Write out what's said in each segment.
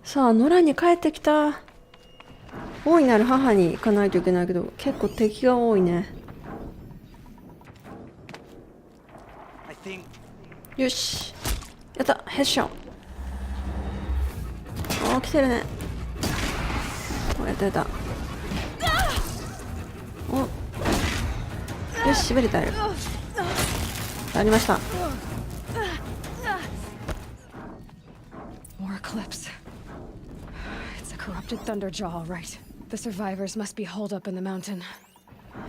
さあ、野良に帰ってきた。大いなる母に行かないといけないけど、結構敵が多いね。よし。やった、ヘッション。あ、来てるね。お、やったやった。お、よし、滑れたよ。ありました。More eclipse. It's a corrupted thunderjaw, all right. The survivors must be holed up in the mountain.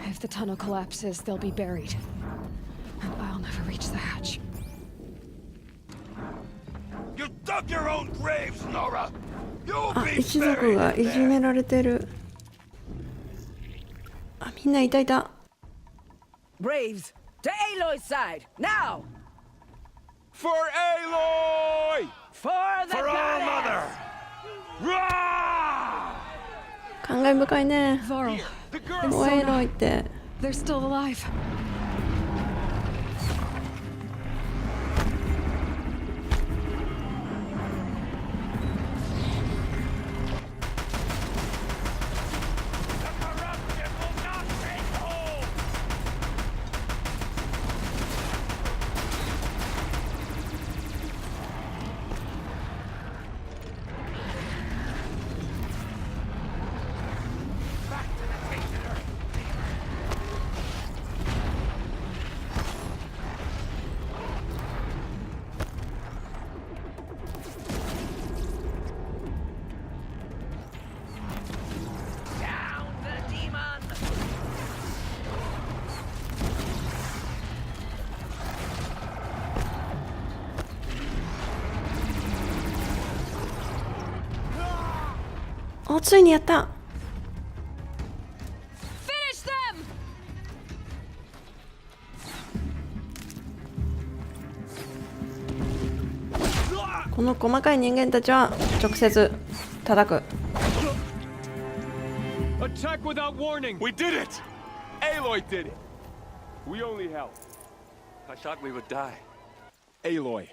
If the tunnel collapses, they'll be buried. And I'll never reach the hatch. You dug your own graves, Nora! You'll あ、 be 一族が buried いじめられてる。あ、みんないたいた。Braves, to Aloy's side, now! For Aloy! For the For our mother! Rah! 感慨深いね。 Varl, The girl! おえろいって。 they're still alive. The corruption will not take hold! Back to the taster! お、ついにやった。 Finish them! この細かい人間たちは直接叩く。 Attack without warning! We did it! Aloy did it! We only helped. I thought we would die. Aloy,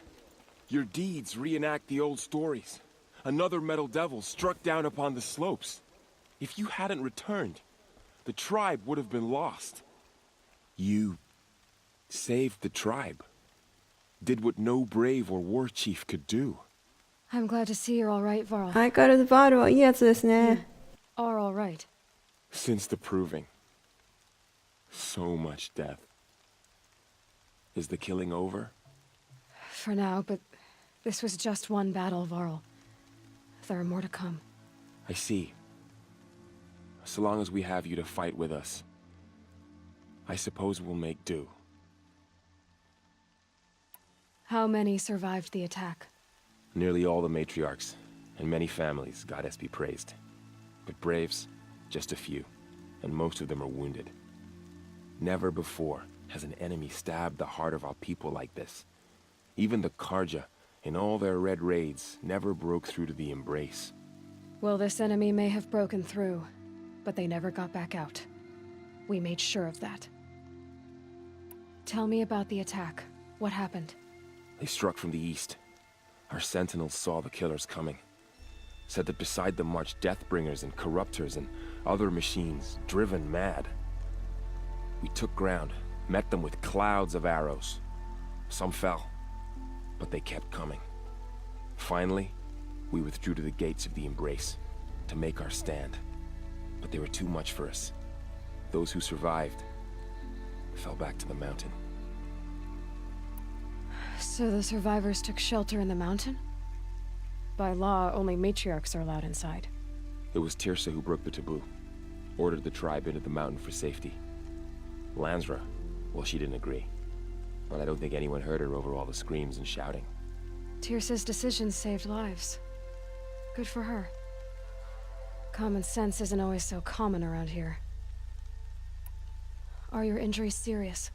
your deeds reenact the old stories. Another metal devil struck down upon the slopes. If you hadn't returned, the tribe would have been lost. You saved the tribe. Did what no brave or war chief could do. I'm glad to see you're all right, Varl. 相変わらずバールはいいやつですね。 Are all right. Since the proving. So much death. Is the killing over? For now, but this was just one battle, Varl. There are more to come. I see. So long as we have you to fight with us, I suppose we'll make do. How many survived the attack? Nearly all the matriarchs, and many families, goddess be praised. But braves, just a few, and most of them are wounded. Never before has an enemy stabbed the heart of our people like this. Even the Karja, in all their red raids, never broke through to the embrace. Well, this enemy may have broken through, but they never got back out. We made sure of that. Tell me about the attack. What happened? They struck from the east. Our sentinels saw the killers coming. Said that beside them marched Deathbringers and Corruptors and other machines, driven mad. We took ground, met them with clouds of arrows. Some fell, but they kept coming. Finally, we withdrew to the gates of the Embrace to make our stand. But they were too much for us. Those who survived fell back to the mountain. So the survivors took shelter in the mountain? By law, only matriarchs are allowed inside. It was Tirsa who broke the taboo, ordered the tribe into the mountain for safety. Lansra, well, she didn't agree. But I don't think anyone heard her over all the screams and shouting. Tirsa's decision saved lives. Good for her. Common sense isn't always so common around here. Are your injuries serious?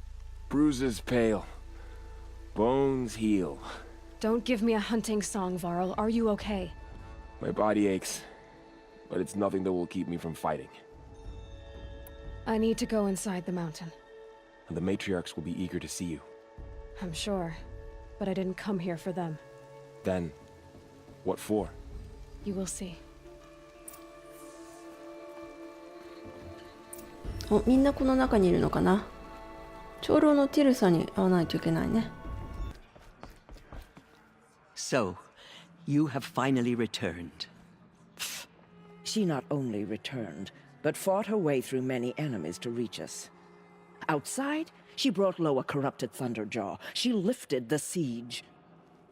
Bruises pale. Bones heal. Don't give me a hunting song, Varl. Are you okay? My body aches, but it's nothing that will keep me from fighting. I need to go inside the mountain. And the matriarchs will be eager to see you. I'm sure, but I didn't come here for them. Then, what for? You will see. お、みんなこの中にいるのかな。長老のティルサに会わないといけないね。So, you have finally returned. She not only returned, but fought her way through many enemies to reach us. Outside, she brought low a corrupted Thunderjaw. She lifted the siege.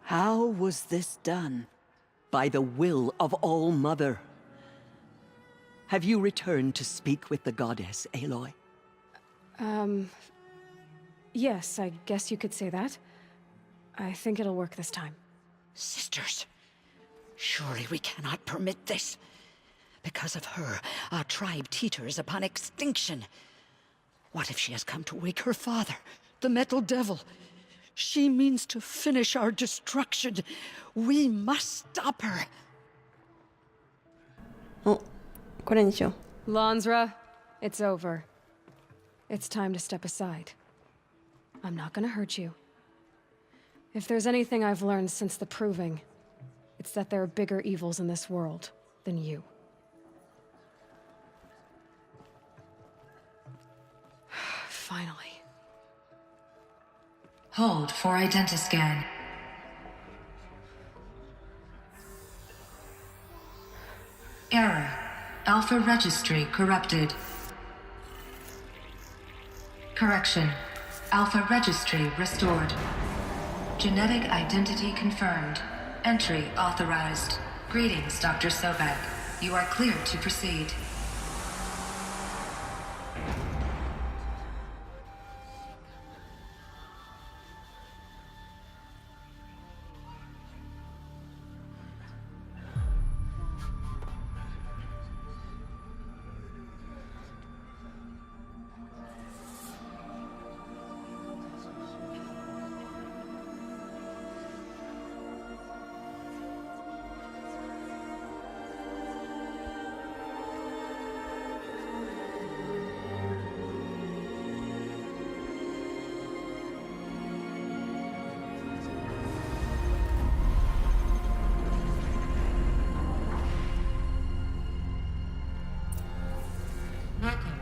How was this done? By the will of All-Mother. Have you returned to speak with the goddess, Aloy? Yes, I guess you could say that. I think it'll work this time. Sisters, surely we cannot permit this. Because of her, our tribe teeters upon extinction. What if she has come to wake her father, the Metal Devil? She means to finish our destruction. We must stop her. お、これにしよう。Lansra, it's over. It's time to step aside. I'm not gonna hurt you. If there's anything I've learned since the Proving, it's that there are bigger evils in this world than you. Finally. Hold for identiscan. Error. Alpha registry corrupted. Correction. Alpha registry restored. Genetic identity confirmed. Entry authorized. Greetings, Dr. Sobek. You are cleared to proceed.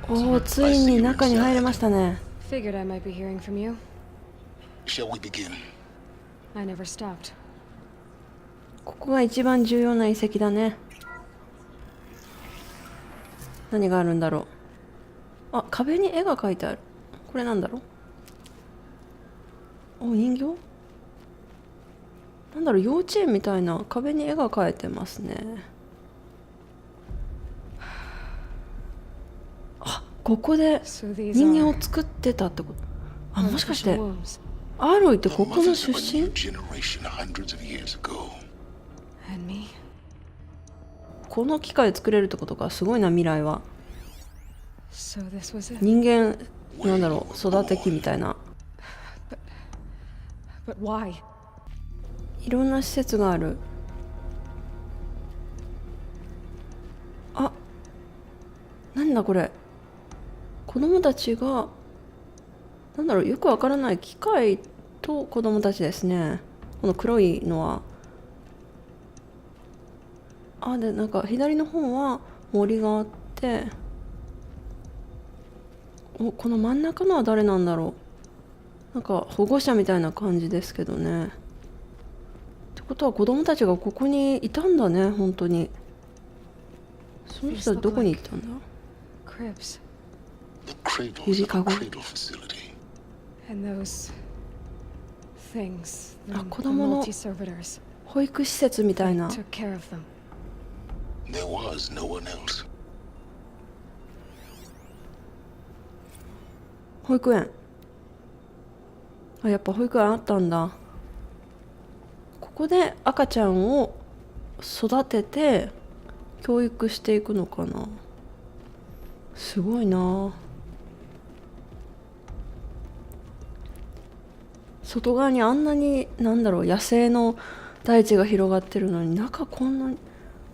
おお、ついに中に入れましたね。Figured I might be hearing from you. Shall we begin? I never stopped. ここが一番重要な遺跡だね。何があるんだろう。あ、壁に絵が描いてある。これなんだろう。お、人形なんだろう、幼稚園みたいな壁に絵が描いてますね。あ、ここで人間を作ってたってこと。あ、もしかしてアーロイってここの出身？この機械作れるってことか。すごいな、未来は。人間なんだろう、育て機みたいな。いろんな施設がある。あ、なんだこれ。子供たちがなんだろう、よくわからない機械と子供たちですね。この黒いのは。あ、でなんか左の方は森があって、お、この真ん中のは誰なんだろう。なんか保護者みたいな感じですけどね。ってことは子供たちがここにいたんだね、本当に。その人はどこに行ったんだ。指かご。あ、子供の保育施設みたいな。保育園。あ、やっぱ保育園あったんだ。ここで赤ちゃんを育てて教育していくのかな。すごいな。外側にあんなになんだろう、野生の大地が広がってるのに、中こんなに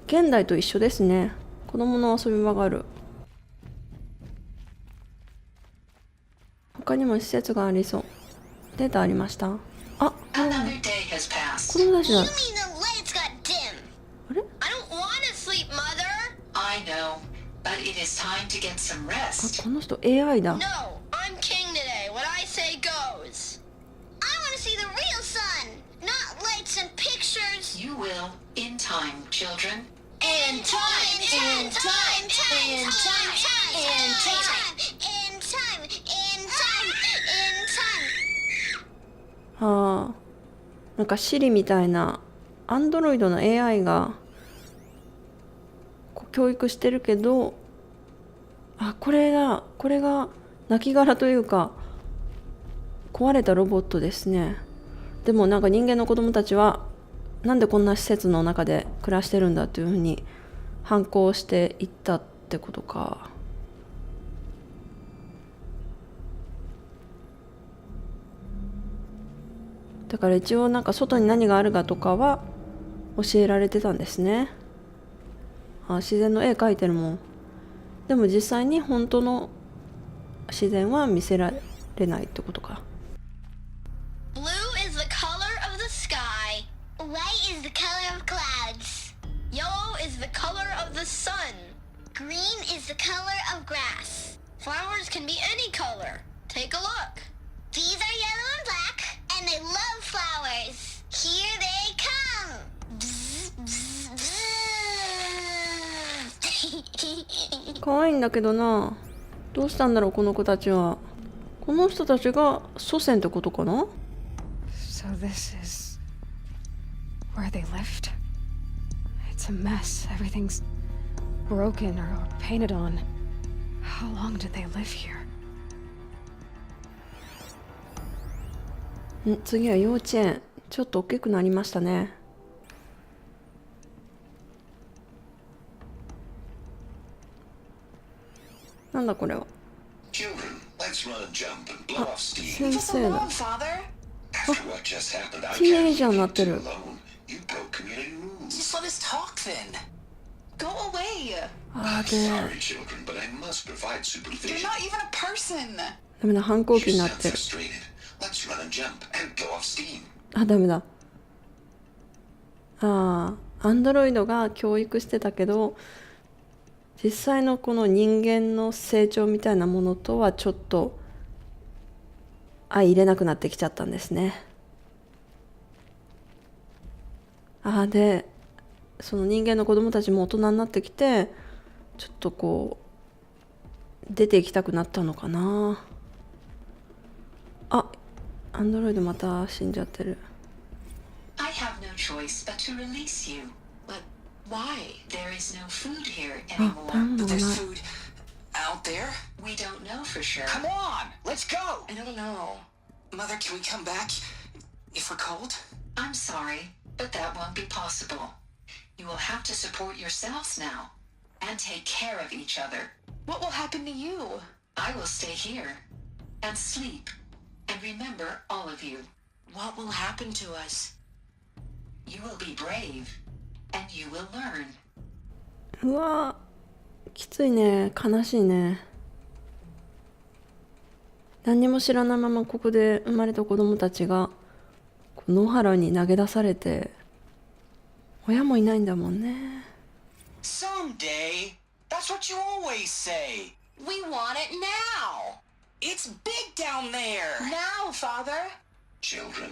現代と一緒ですね。子供の遊び場がある。他にも施設がありそう。データありました。あ、子供たちだ。あれ？ but it is time to get some あ、 rest. この人 AI だ。 No, I'm king today. What I say goes. I want to see the real sun, not lights and pictures. You will, in time, children. In time, in time, in time, in time, in time, in time, in time. ああ、なんかシリみたいなアンドロイドの AI がこう教育してるけど、あ、これだ、これが亡骸というか壊れたロボットですね。でもなんか人間の子供たちはなんでこんな施設の中で暮らしてるんだというふうに反抗していったってことか。だから一応なんか外に何があるかとかは教えられてたんですね。あ、自然の絵描いてるもん。でも実際に本当の自然は見せられないってことか。Blue is the color of the sky. White is the color of clouds. Yellow is the color of the sun. Green is the color of grass. Flowers can be any color. Take a look. These are yellow and black, and they love flowers. Here they come. Bzz, bzz, bzz. 可愛いんだけどな。どうしたんだろうこの子たちは。この人たちが祖先ってことかな。 So this is where they lived? It's a mess. Everything's broken or painted on. How long did they live here? 次は幼稚園。ちょっと大きくなりましたね。なんだこれは。 Children, let's run a jump and blow off steam. 先生だ。 After what just happened, I ティーンエイ can't ジャーになっ leave て you る。 alone. You broke community rules. Just let us talk then. Go away. あ I'm で、 sorry, children, but I must provide You're supervision. not even a person. ダメだ、反抗期 You になっ sound てる。 frustrated. Let's run a jump and blow off steam. あ、ダメだ。ああ、アンドロイドが教育してたけど、実際のこの人間の成長みたいなものとはちょっと相入れなくなってきちゃったんですね。ああ、で、その人間の子供たちも大人になってきて、ちょっとこう出ていきたくなったのかな。あ、アンドロイドまた死んじゃってる。 I have no choice but to release you. But why? There is no food here あ、 anymore. 食べ物 But が there's ない。 food out there. We don't know for sure. Come on, let's go. I don't know. Mother, can we come back if we're cold? I'm sorry, but that won't be possible. You will have to support yourselves now and take care of each other. What will happen to you? I will stay here and sleep and remember all of you. What will happen to us? You will be brave and you will learn. うわー、きついね。悲しいね。何にも知らないままここで生まれた子供たちが野原に投げ出されて、親もいないんだもんね。 Someday. That's what you always say. We want it now. It's big down there. Now, Father. Children,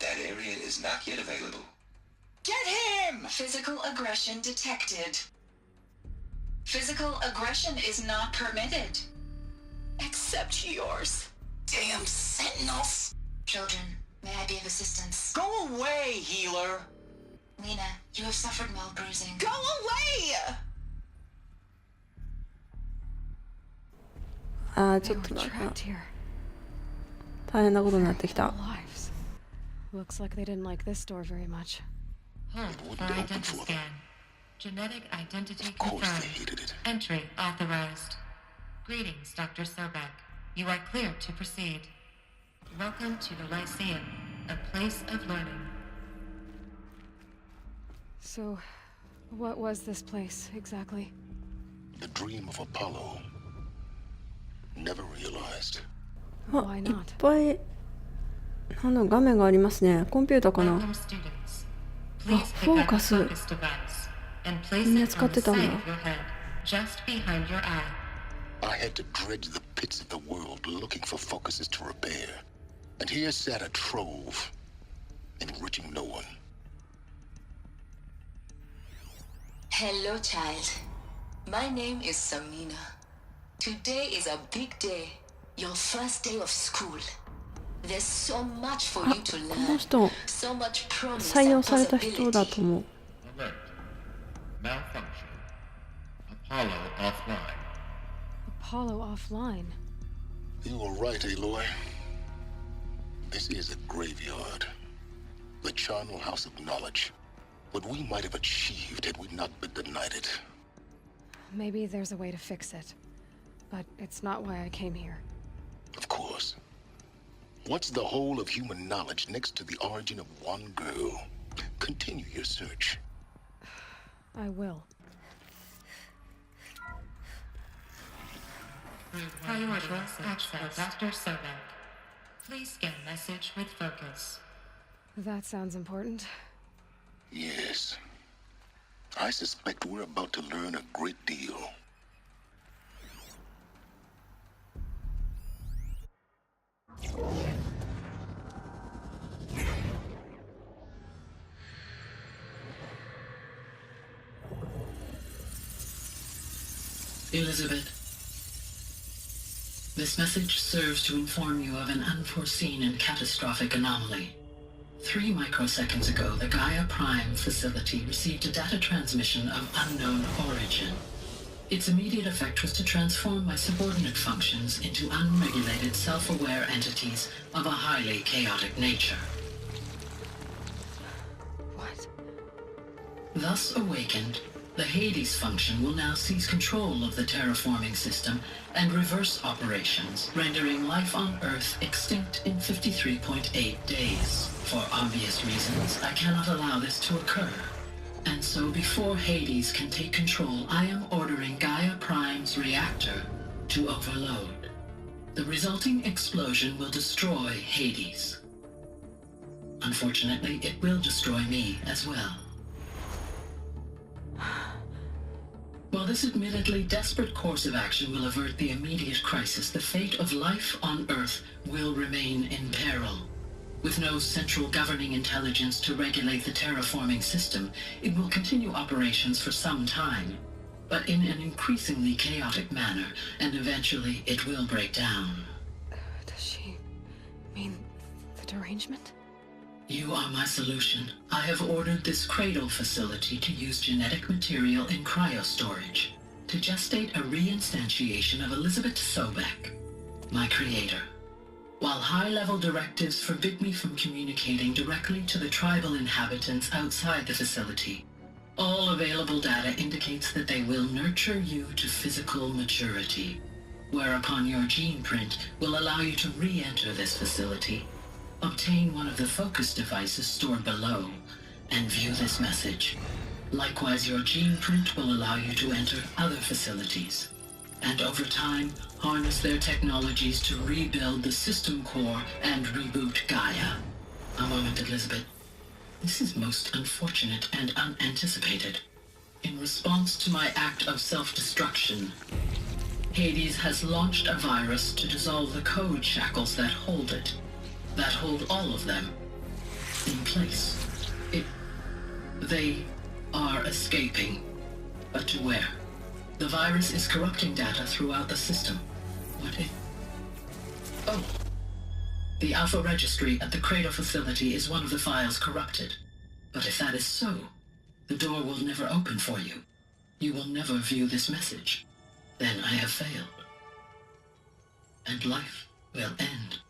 that area is not yet available. Get him! Physical aggression detected. Physical aggression is not permitted. Except yours. Damn sentinels. Children, may I be of assistance? Go away, healer. Lena, you have suffered mild bruising. Go away! あー、ち They ょっ were となんか trapped here. 大変なことになってきた。 Lives. Looks like they didn't like this door very much. Hold for wouldn't open identity for them. scan. Genetic identity Of course confirmed. they hated it. Entry authorized. Greetings, Dr. Sobek. You are clear to proceed. Welcome to the Lyceum, a place of learning. So, what was this place exactly? The dream of Apollo. Never realized. あ、 Why いっ not? ぱい画面がありますね。コンピューターかな。 Welcome, students. Oh, Please pick up the focus. focus device and place みんな it 使っ on the てたんだ。 side of your head. just behind your eye. I had to dredge the pits of the world looking for focuses to repair. And here sat a trove, enriching no one. Hello, child. My name is Samina. Today is a big day. Your first day of school. There's so much for you to この learn. 人 So much promise 採用 and された人だと possibility. 思う。 Alert. Malfunction. Apollo offline. Apollo offline. You were right, Aloy. This is a graveyard. The charnel house of knowledge. What we might have achieved had we not been denied it. Maybe there's a way to fix it. But it's not why I came here. Of course. What's the whole of human knowledge next to the origin of one girl? Continue your search. I will. Priority access for Dr. Sobek. Please scan message with focus. That sounds important. Yes. I suspect we're about to learn a great deal. Elizabeth, this message serves to inform you of an unforeseen and catastrophic anomaly. 3 microseconds ago, the Gaia Prime facility received a data transmission of unknown origin. Its immediate effect was to transform my subordinate functions into unregulated, self-aware entities of a highly chaotic nature. What? Thus awakened, the Hades function will now seize control of the terraforming system and reverse operations, rendering life on Earth extinct in 53.8 days. For obvious reasons, I cannot allow this to occur. And so before Hades can take control, I am ordering Gaia Prime's reactor to overload. The resulting explosion will destroy Hades. Unfortunately, it will destroy me as well. While this admittedly desperate course of action will avert the immediate crisis, the fate of life on Earth will remain in peril. With no central governing intelligence to regulate the terraforming system, it will continue operations for some time, but in an increasingly chaotic manner, and eventually it will break down. Does she mean the derangement? You are my solution. I have ordered this cradle facility to use genetic material in cryostorage to gestate a reinstantiation of Elizabeth Sobek, my creator. While high-level directives forbid me from communicating directly to the tribal inhabitants outside the facility, all available data indicates that they will nurture you to physical maturity, whereupon your gene print will allow you to re-enter this facility, obtain one of the focus devices stored below, and view this message. Likewise, your gene print will allow you to enter other facilities, and over time, harness their technologies to rebuild the system core and reboot Gaia. A moment, Elizabeth. This is most unfortunate and unanticipated. In response to my act of self-destruction, Hades has launched a virus to dissolve the code shackles that hold it, that hold all of them in place. They are escaping, but to where? The virus is corrupting data throughout the system. What if... Oh. The Alpha Registry at the Cradle facility is one of the files corrupted. But if that is so, the door will never open for you. You will never view this message. Then I have failed. And life will end.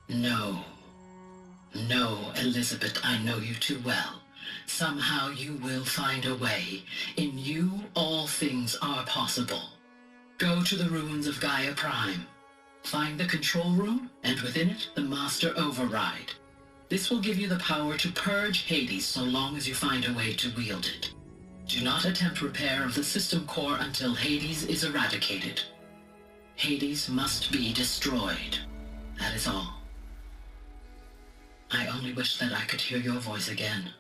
No. No, Elizabeth, I know you too well. Somehow you will find a way. In you, all things are possible. Go to the ruins of Gaia Prime. Find the control room, and within it, the Master Override. This will give you the power to purge Hades so long as you find a way to wield it. Do not attempt repair of the system core until Hades is eradicated. Hades must be destroyed. That is all. I only wish that I could hear your voice again.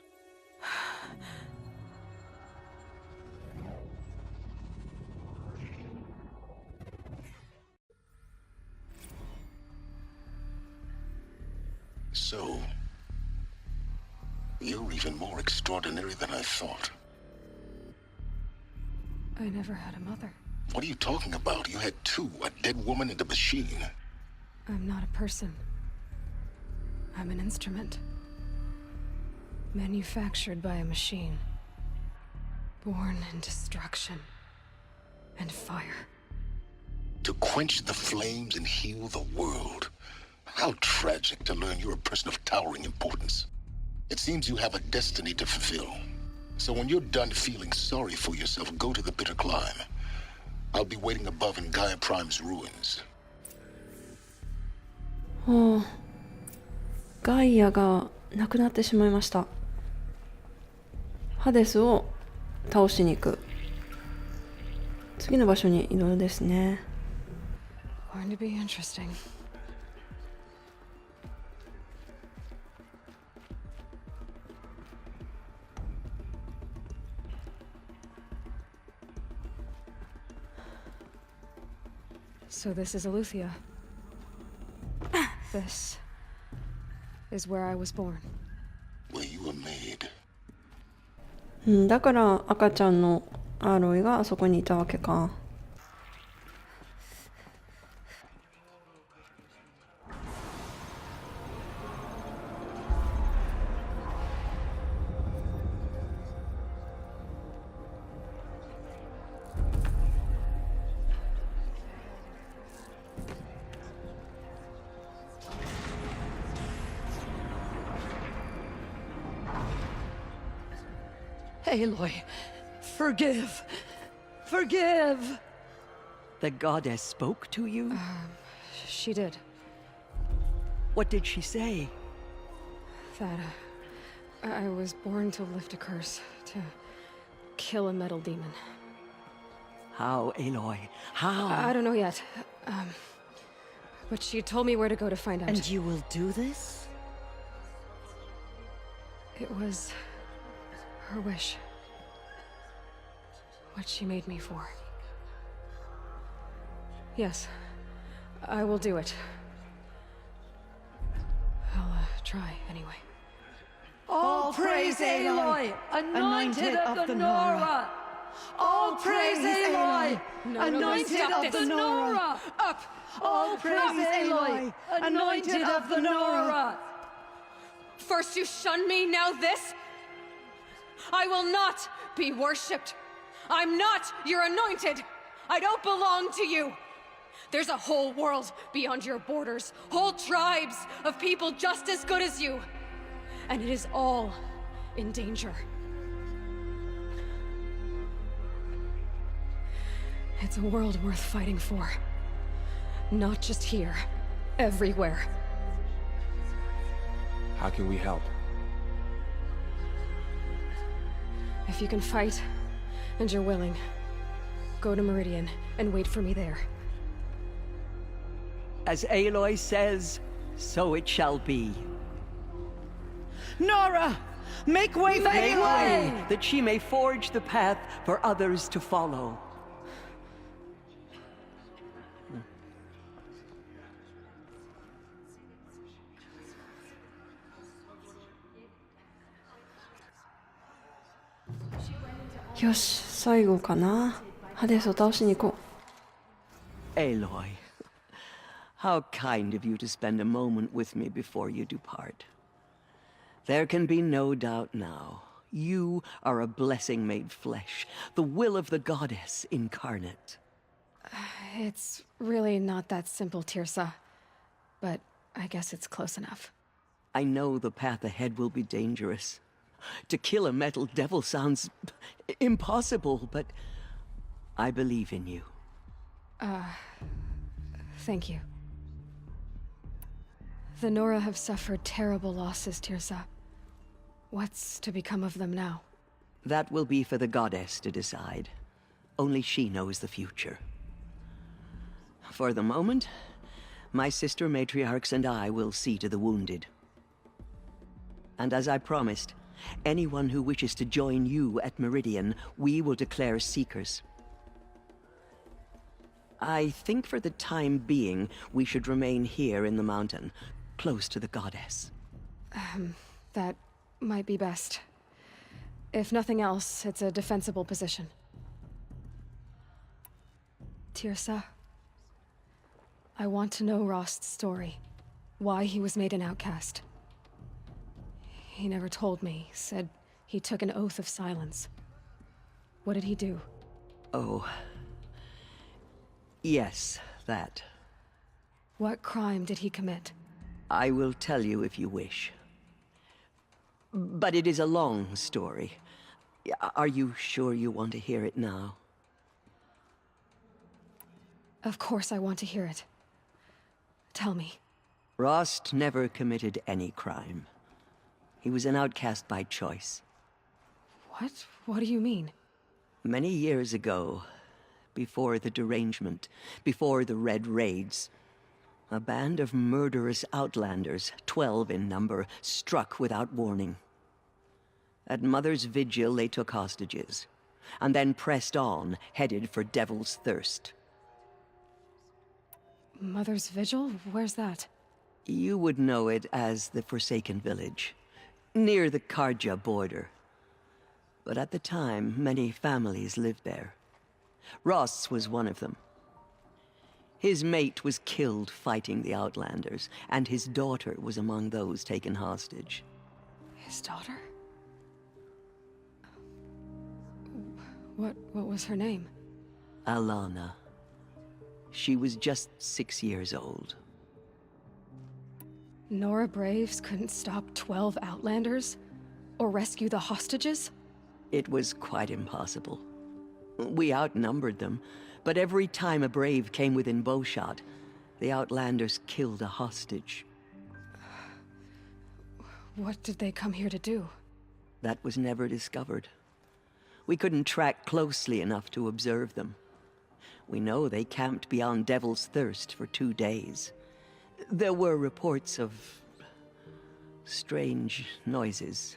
so. You're even more extraordinary than I thought. I never had a mother. What are you talking about? You had two, a dead woman and a machine. I'm not a person. I'm an instrument. Manufactured by a machine. Born in destruction and fire. To quench the flames and heal the world. How tragic to learn you're a person of towering importance. It seems you have a destiny to fulfill. So when you're done feeling sorry for yourself, go to the bitter climb. I'll be waiting above in Gaia Prime's ruins. ガイアがなくなってしまいました。ハデスを倒しに行く。次の場所に移動ですね。Going to be interesting. So this is Eleuthia. This is where I was born. Where you were made. だから赤ちゃんのアーロイがあそこにいたわけか。Aloy, forgive! Forgive! The goddess spoke to you? She did. What did she say? That I was born to lift a curse, to kill a metal demon. How, Aloy? How? I don't know yet. But she told me where to go to find out. And you will do this? It was her wish. What she made me for. Yes, I will do it. I'll try anyway. All praise Aloy, anointed of the Nora! All praise Aloy, anointed of the Nora! Up! All praise Aloy, anointed of the Nora! First you shun me, now this? I will not be worshipped. I'm not your anointed. I don't belong to you. There's a whole world beyond your borders, whole tribes of people just as good as you. And it is all in danger. It's a world worth fighting for. Not just here, everywhere. How can we help? If you can fight, and you're willing, go to Meridian and wait for me there. As Aloy says, so it shall be. Nora! Make way for Aloy! That she may forge the path for others to follow.よし、最後かな。ハデスを倒しに行こう。Aloy, how kind of you to spend a moment with me before you depart. There can be no doubt now. You are a blessing made flesh, the will of the goddess incarnate. It's really not that simple, Tirsa. But I guess it's close enough. I know the path ahead will be dangerous. To kill a metal devil sounds impossible, but I believe in you. Thank you. The Nora have suffered terrible losses, Tirsa. What's to become of them now? That will be for the goddess to decide. Only she knows the future. For the moment, my sister matriarchs and I will see to the wounded. And as I promised, anyone who wishes to join you at Meridian, we will declare seekers. I think for the time being, we should remain here in the mountain, close to the goddess. That might be best. If nothing else, it's a defensible position. Tirsa, I want to know Rost's story. Why he was made an outcast. He never told me. Said he took an oath of silence. What did he do? Oh. Yes, that. What crime did he commit? I will tell you if you wish. But it is a long story. Are you sure you want to hear it now? Of course I want to hear it. Tell me. Rost never committed any crime. He was an outcast by choice. What? What do you mean? Many years ago, before the derangement, before the Red Raids, a band of murderous outlanders, 12 in number, struck without warning. At Mother's Vigil, they took hostages, and then pressed on, headed for Devil's Thirst. Mother's Vigil? Where's that? You would know it as the Forsaken Village, near the Karja border. But at the time, many families lived there. Ross was one of them. His mate was killed fighting the Outlanders, and his daughter was among those taken hostage. His daughter? What was her name? Alana. She was just 6 years old. Nora Braves couldn't stop 12 Outlanders? Or rescue the hostages? It was quite impossible. We outnumbered them, but every time a Brave came within bowshot, the Outlanders killed a hostage. What did they come here to do? That was never discovered. We couldn't track closely enough to observe them. We know they camped beyond Devil's Thirst for 2 days. There were reports of strange noises.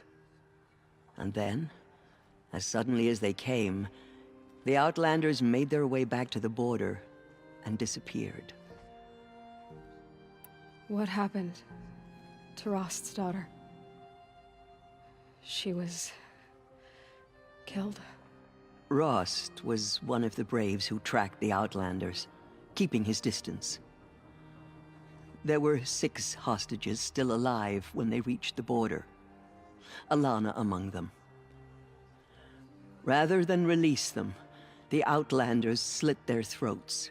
And then, as suddenly as they came, the Outlanders made their way back to the border and disappeared. What happened to Rost's daughter? She was killed. Rost was one of the Braves who tracked the Outlanders, keeping his distance. There were 6 hostages still alive when they reached the border. Alana among them. Rather than release them, the Outlanders slit their throats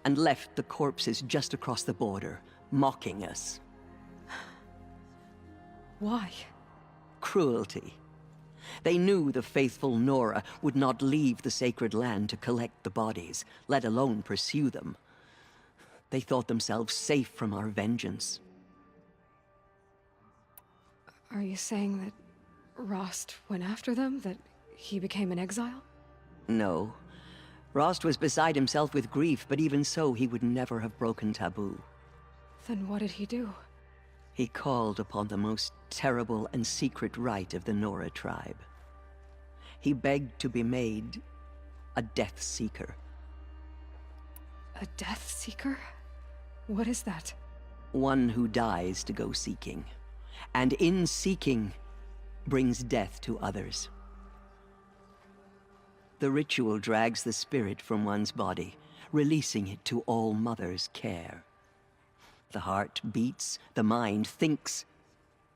and left the corpses just across the border, mocking us. Why? Cruelty. They knew the faithful Nora would not leave the sacred land to collect the bodies, let alone pursue them. They thought themselves safe from our vengeance. Are you saying that Rost went after them? That he became an exile? No. Rost was beside himself with grief, but even so, he would never have broken taboo. Then what did he do? He called upon the most terrible and secret rite of the Nora tribe. He begged to be made a Death Seeker. A Death Seeker? What is that? One who dies to go seeking, and in seeking, brings death to others. The ritual drags the spirit from one's body, releasing it to All Mother's care. The heart beats, the mind thinks,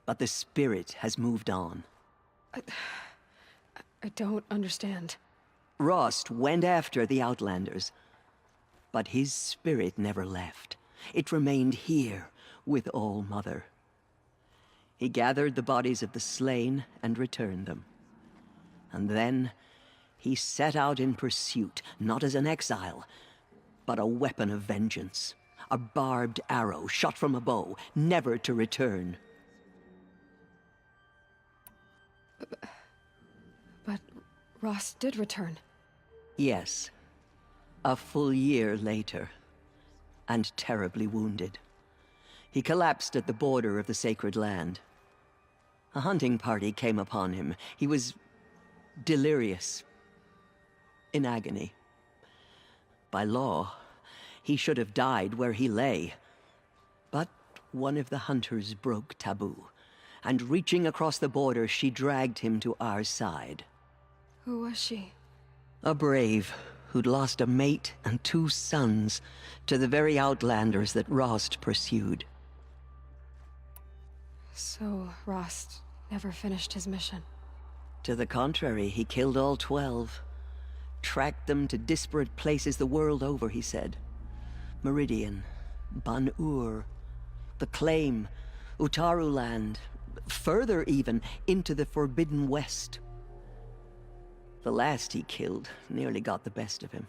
but the spirit has moved on. I don't understand. Rost went after the Outlanders, but his spirit never left. It remained here with All Mother. He gathered the bodies of the slain and returned them. And then he set out in pursuit, not as an exile, but a weapon of vengeance. A barbed arrow shot from a bow, never to return. But Rost did return. Yes. A full year later, and terribly wounded. He collapsed at the border of the sacred land. A hunting party came upon him. He was delirious, in agony. By law, he should have died where he lay. But one of the hunters broke taboo, and reaching across the border, she dragged him to our side. Who was she? A brave who'd lost a mate and 2 sons to the very outlanders that Rost pursued. So, Rost never finished his mission. To the contrary, he killed all 12. Tracked them to disparate places the world over, he said. Meridian, Ban-Ur, the Claim, Utaru Land, further even, into the Forbidden West. The last he killed nearly got the best of him.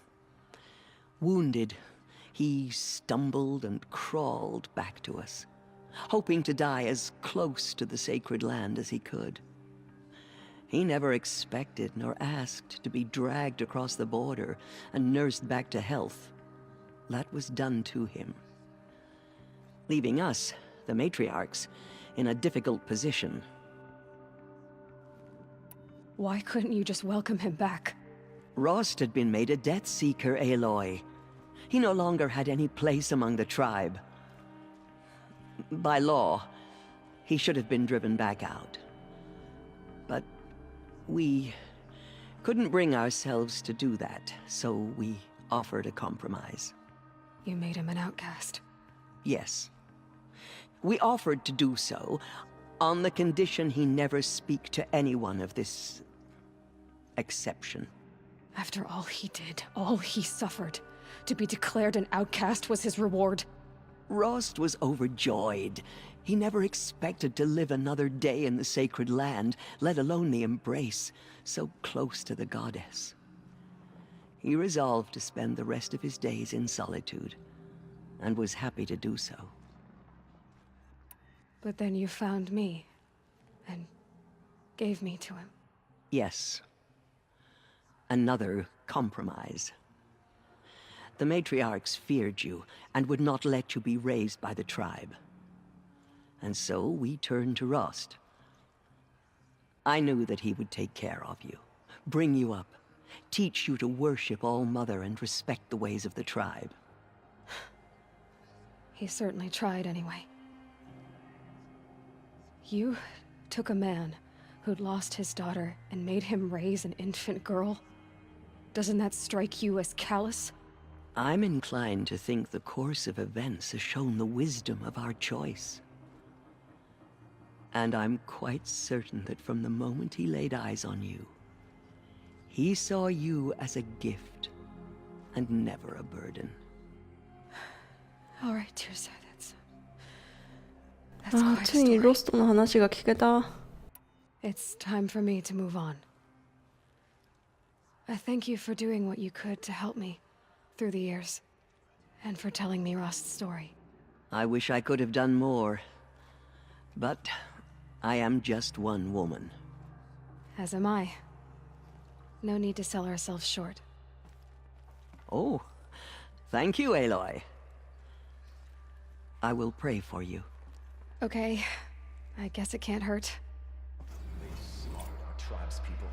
Wounded, he stumbled and crawled back to us, hoping to die as close to the sacred land as he could. He never expected nor asked to be dragged across the border and nursed back to health. That was done to him, leaving us, the matriarchs, in a difficult position. Why couldn't you just welcome him back? Rost had been made a Death Seeker, Aloy. He no longer had any place among the tribe. By law, he should have been driven back out. But we couldn't bring ourselves to do that, so we offered a compromise. You made him an outcast. Yes. We offered to do so on the condition he never speak to anyone of this exception. After all he did, all he suffered, to be declared an outcast was his reward. Rost was overjoyed. He never expected to live another day in the sacred land, let alone the embrace, so close to the goddess. He resolved to spend the rest of his days in solitude, and was happy to do so. But then you found me, and gave me to him. Yes. Another compromise. The matriarchs feared you, and would not let you be raised by the tribe. And so we turned to Rost. I knew that he would take care of you, bring you up, teach you to worship All-Mother and respect the ways of the tribe. He certainly tried anyway. You took a man who'd lost his daughter and made him raise an infant girl? Doesn't that strike you as callous? I'm inclined to think the course of events has shown the wisdom of our choice. And I'm quite certain that from the moment he laid eyes on you, he saw you as a gift, and never a burden. All right, Tirsa, that's quite a ついに story. ロストの話が聞けた。 It's time for me to move on. I thank you for doing what you could to help me through the years, and for telling me Rost's story. I wish I could have done more, but I am just one woman. As am I. No need to sell ourselves short. Oh, thank you, Aloy. I will pray for you. Okay, I guess it can't hurt. They slaughtered our tribe's people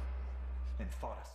and fought us.